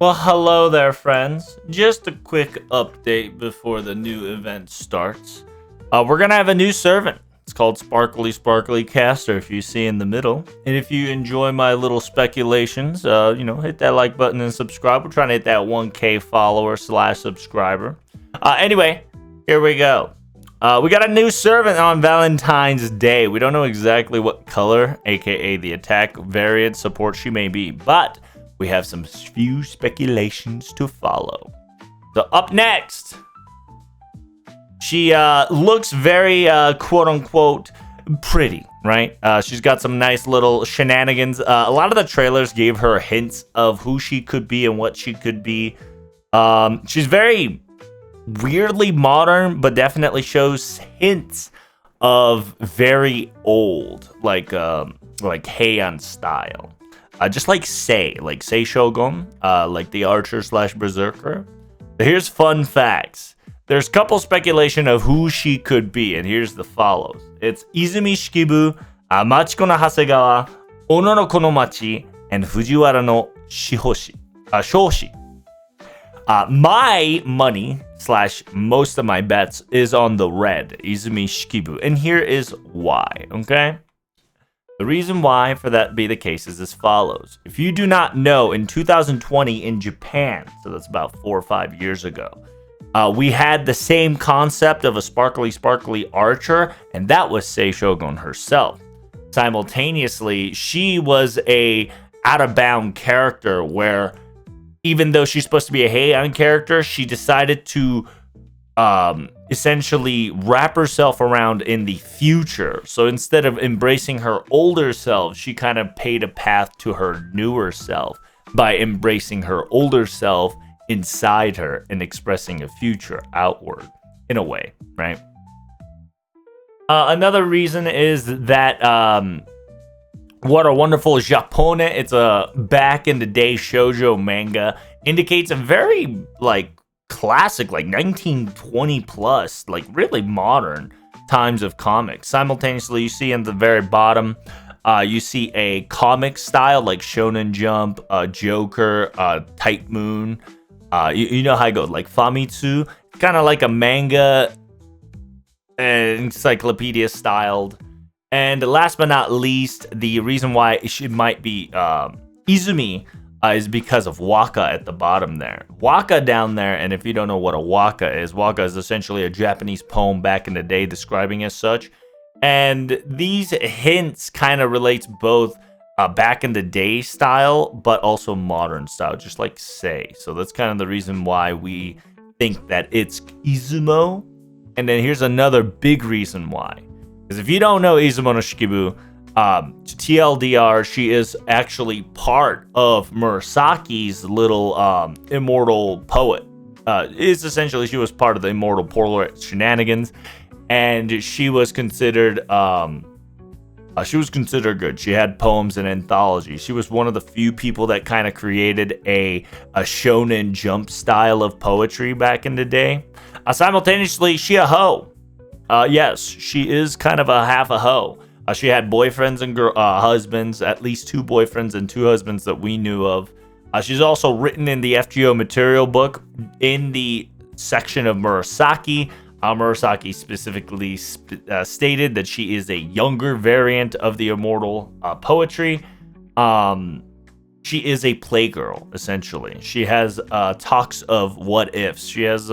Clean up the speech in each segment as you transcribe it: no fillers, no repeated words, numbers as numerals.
Well, hello there, friends. Just a quick update before the new event starts. We're gonna have a new servant. It's called Sparkly Sparkly Caster, if you see in the middle. And if you enjoy my little speculations, hit that like button and subscribe. We're trying to hit that 1K follower slash subscriber. Anyway, here we go. We got a new servant on Valentine's Day. We don't know exactly what color, aka the attack variant support she may be, but we have some few speculations to follow. So up next, she looks very quote unquote pretty, right? She's got some nice little shenanigans. A lot of the trailers gave her hints of who she could be and what she could be. She's very weirdly modern, but definitely shows hints of very old, like Heian style. Just like Sei Shogun, like the archer slash berserker. Here's fun facts. There's a couple speculation of who she could be, and here's the follows. It's Izumi Shikibu, Machiko no Hasegawa, Ono no Kono Machi, and Fujiwara no Shoshi. My money slash most of my bets is on the red, Izumi Shikibu, and here is why, okay? The reason why for that be the case is as follows. If you do not know, in 2020 in Japan, so that's about 4 or 5 years ago, we had the same concept of a sparkly archer, and that was Sei Shogun herself. Simultaneously, she was a out-of-bound character where even though she's supposed to be a Heian character, she decided to essentially wrap herself around in the future. So instead of embracing her older self, she kind of paid a path to her newer self by embracing her older self inside her and expressing a future outward in a way, right? Another reason is that What a Wonderful Japone, it's a back in the day shoujo manga, indicates a very classic, 1920 plus, really modern times of comics. Simultaneously, you see in the very bottom, you see a comic style like Shonen Jump, Joker, Type Moon. You know how I go, like Famitsu, kind of like a manga encyclopedia styled. And last but not least, the reason why she might be Izumi is because of waka at the bottom there. Waka down there, and if you don't know what a waka is essentially a Japanese poem back in the day describing as such. And these hints kind of relates both back in the day style, but also modern style, just like Sei. So that's kind of the reason why we think that it's Izumo. And then here's another big reason why. Because if you don't know Izumo no Shikibu, TLDR, she is actually part of Murasaki's little immortal poet. It's essentially she was part of the immortal poet shenanigans, and she was considered good. She had poems and anthologies. She was one of the few people that kind of created a Shonen Jump style of poetry back in the day. Simultaneously, she a hoe. Yes, she is kind of a half a hoe. She had boyfriends and husbands, at least 2 boyfriends and 2 husbands that we knew of. She's also written in the FGO material book in the section of Murasaki. Murasaki specifically stated that she is a younger variant of the immortal poetry. She is a playgirl, essentially. She has talks of what ifs. She has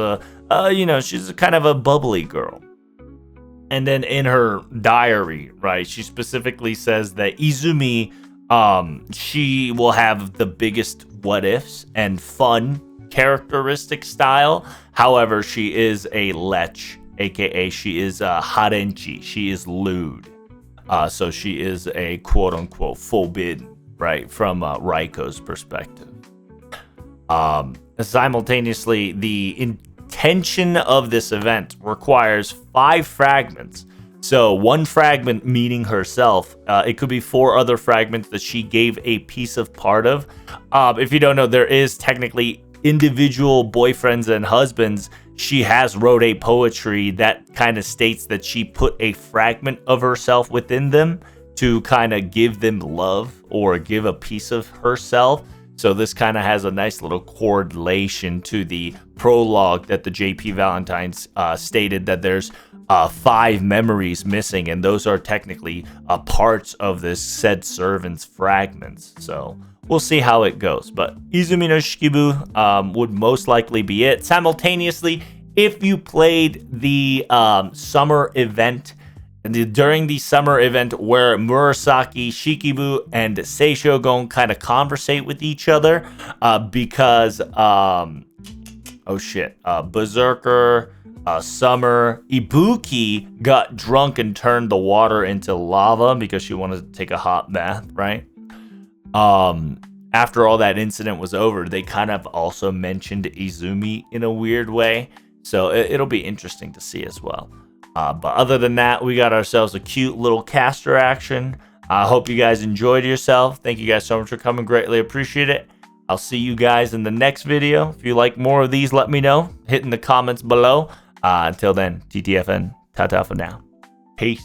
she's a kind of a bubbly girl. And then in her diary, right, she specifically says that Izumi, she will have the biggest what ifs and fun characteristic style. However, she is a lech, aka she is a harenchi. She is lewd. So she is a quote unquote forbidden, right, from Raiko's perspective. Simultaneously, the intention of this event requires 5 fragments. So 1 fragment meaning herself. It could be 4 other fragments that she gave a piece of part of. If you don't know, there is technically individual boyfriends and husbands. She has wrote a poetry that kind of states that she put a fragment of herself within them to kind of give them love or give a piece of herself. So this kind of has a nice little correlation to the prologue that the JP Valentine stated that there's 5 memories missing, and those are technically parts of this said servant's fragments. So we'll see how it goes, but Izumi no Shikibu would most likely be it. Simultaneously, if you played the summer event, during the summer event where Murasaki, Shikibu, and Seishogun kind of conversate with each other because, Berserker, Summer, Ibuki got drunk and turned the water into lava because she wanted to take a hot bath, right? After all that incident was over, they kind of also mentioned Izumi in a weird way. So it'll be interesting to see as well. But other than that, we got ourselves a cute little caster action. I hope you guys enjoyed yourself. Thank you guys so much for coming. Greatly appreciate it. I'll see you guys in the next video. If you like more of these, let me know. Hit in the comments below. Until then, TTFN. Ta-ta for now. Peace.